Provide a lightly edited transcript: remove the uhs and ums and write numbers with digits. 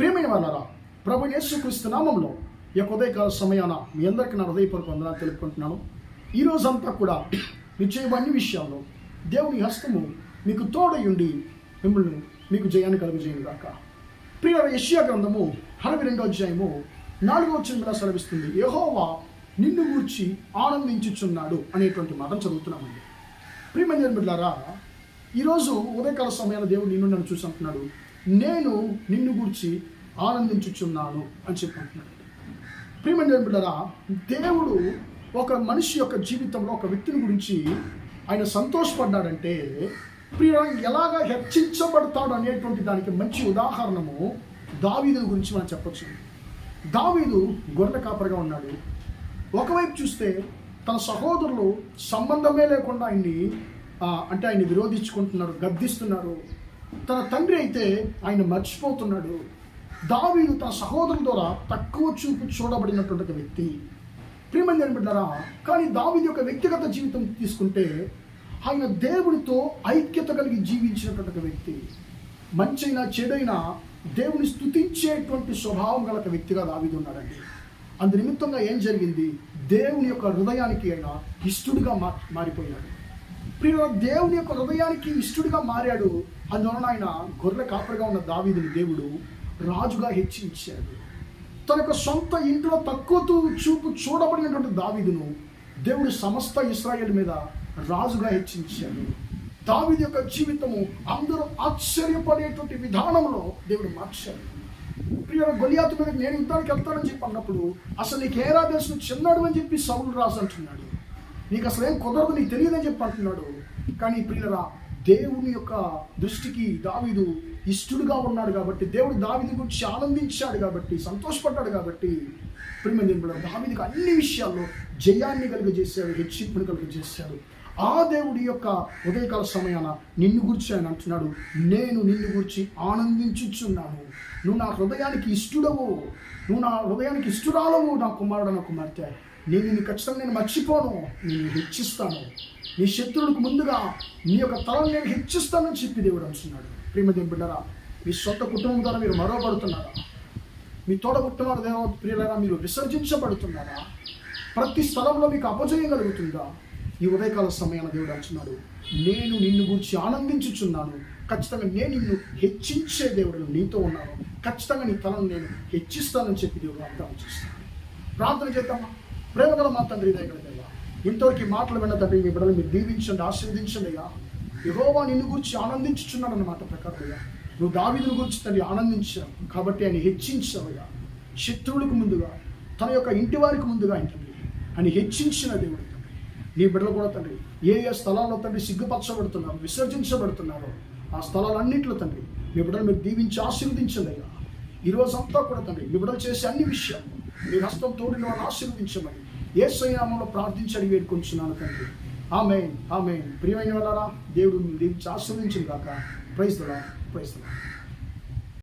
ప్రియమైన వాళ్ళారా, ప్రభు యేసుక్రీస్తు నామంలో ఈ యొక్క ఉదయకాల సమయాన మీ అందరికీ నా హృదయపూర్వక వందనాలు తెలుపుకుంటున్నాను. ఈ రోజంతా కూడా మీ చేయబడిన విషయాల్లో దేవుని హస్తము మీకు తోడయుండి మిమ్మల్ని మీకు జయాన్ని కలుగజేయను గాక. ప్రియ యెషయా గ్రంథము 62వ అధ్యాయము 4వ వచనం సెలవిస్తుంది, యెహోవా నిన్ను గూర్చి ఆనందించుచున్నాడు అనేటువంటి మాటను చదువుతున్నామండి. ప్రియమైన బిడ్డలారా, ఈరోజు ఉదయకాల సమయాన దేవుడు నన్ను చూసి అంటున్నాడు, నేను నిన్ను గూర్చి ఆనందించుచున్నాను అని చెప్పి అంటున్నాడు. ప్రియమైన బిడ్డలారా, దేవుడు ఒక మనిషి యొక్క జీవితంలో ఒక వ్యక్తిని గురించి ఆయన సంతోషపడ్డాడంటే ప్రియ ఎలాగా హెచ్చించబడతాడు అనేటువంటి దానికి మంచి ఉదాహరణము దావీదుని గురించి మనం చెప్పొచ్చు. దావీదు గొర్రెల కాపరిగా ఉన్నాడు. ఒకవైపు చూస్తే తన సహోదరులు సంబంధమే లేకుండా ఆయన్ని విరోధించుకుంటున్నారు, గద్దిస్తున్నారు. తన తండ్రి అయితే ఆయన మర్చిపోతున్నాడు. దావీదు తన సహోదరుల ద్వారా తక్కువ చూపు చూడబడినటువంటి ఒక వ్యక్తి. ప్రియమైన బిడ్డలారా, కానీ దావీదు యొక్క వ్యక్తిగత జీవితం తీసుకుంటే ఆయన దేవునితో ఐక్యత కలిగి జీవించినటువంటి ఒక వ్యక్తి. మంచైనా చెడైనా దేవుని స్తుతించేటువంటి స్వభావం గల ఒక వ్యక్తిగా దావీదు ఉన్నాడండి. అందు నిమిత్తంగా ఏం జరిగింది, దేవుని యొక్క హృదయానికి ఆయన ఇష్టడుగా మారిపోయాడు. ప్రియ దేవుని యొక్క హృదయానికి ఇష్టడుగా మారాడు. అందువలన ఆయన గొర్రెల కాపరిగా ఉన్న దావీదుని దేవుడు రాజుగా హెచ్చించాడు. తన యొక్క సొంత ఇంట్లో తక్కువ చూపు చూడబడినటువంటి దావీదును దేవుడు సమస్త ఇశ్రాయేలు మీద రాజుగా హెచ్చించాడు. దావీదు యొక్క జీవితము అందరూ ఆశ్చర్యపడేటువంటి విధానంలో దేవుడు మార్చాడు. ప్రియ గొలియాతు మీద నేను యుద్ధానికి వెళ్తానని చెప్పి అన్నప్పుడు అసలు నీకు ఏ రాజు చిన్నాడు అని చెప్పి సౌలు రాజు అంటున్నాడు. నీకు అసలు ఏం కుదరదు, నీకు తెలియదని చెప్పి అంటున్నాడు. కానీ ప్రియులరా, దేవుని యొక్క దృష్టికి దావీదు ఇష్టడుగా ఉన్నాడు కాబట్టి, దేవుడు దావీదు గురించి ఆనందించాడు కాబట్టి, సంతోషపడ్డాడు కాబట్టి ప్రియమైన దావీదుకి అన్ని విషయాల్లో జయాన్ని కలుగజేశాడు, హెచ్చింపుని కలుగజేశాడు. ఆ దేవుడి యొక్క ఉదయకాల సమయాన నిన్ను గురించి ఆయన అంటున్నాడు, నేను నిన్ను గురించి ఆనందించుచున్నాను. నువ్వు నా హృదయానికి ఇష్టడవు, నువ్వు నా హృదయానికి ఇష్టరాలవు, నా కుమారుడు నా కుమార్తె. నేను ఖచ్చితంగా మర్చిపోను, నేను హెచ్చిస్తాను. నీ శత్రువులకు ముందుగా నీ యొక్క తలను నేను హెచ్చిస్తానని చెప్పి దేవుడు అంటున్నాడు. ప్రియమైన బిడ్డలారా, మీ సొంత కుటుంబం ద్వారా మీరు మరవబడుతున్నారా? మీ తోడబుట్టినవారు దేవ ప్రియులారా, మీరు విసర్జించబడుతున్నారా? ప్రతి స్థలంలో మీకు అపజయం కలుగుతుందా? ఈ ఉదయకాల సమయాన దేవుడు అంటున్నాడు, నేను నిన్ను గురించి ఆనందించుచున్నాను. ఖచ్చితంగా నేను నిన్ను హెచ్చించే దేవుడు నీతో ఉన్నాను. ఖచ్చితంగా నీ తలను నేను హెచ్చిస్తానని చెప్పి దేవుడు అర్థం చేస్తాను. ప్రార్థన చేద్దామా? ప్రేమగల మా తండ్రి, దయగల దేవా, ఇంతవరకు మాటలు విన్న తండ్రి, మీ బిడ్డలు మీరు దీవించండి, ఆశీర్వదించండి అయ్యా. యెహోవా నిన్ను గురించి ఆనందించుచున్నాడు అన్నమాట ప్రకారం అయ్యా. నువ్వు దావీదుని గురించి తండ్రి ఆనందించావు కాబట్టి ఆయన హెచ్చించావయ్యా. శత్రువులకు ముందుగా, తన యొక్క ఇంటి వారికి ముందుగా తండ్రి ఆయన హెచ్చించిన దేవుడు. నీ బిడ్డలు కూడా తండ్రి ఏ స్థలాల్లో తండ్రి సిగ్గుపరచబడుతున్నారు, విసర్జించబడుతున్నారో ఆ స్థలాలన్నింటిలో తండ్రి మీ బిడ్డలు మీరు దీవించి ఆశీర్వదించండి అయ్యా. ఈరోజంతా కూడా తండ్రి మీ బిడ్డలు చేసే అన్ని విషయాలు మీ హస్తం తోడిన వాళ్ళని ఆశీర్వదించమని యేసయ్య నామములో ప్రార్థించడి వేడుకొంచున్నాను తండ్రి. ఆమేన్, ఆమేన్. ప్రియమైన వాళ్ళారా, దేవుడు దీవించి ఆశీర్వదించును గాక. Praise the Lord, praise the lord.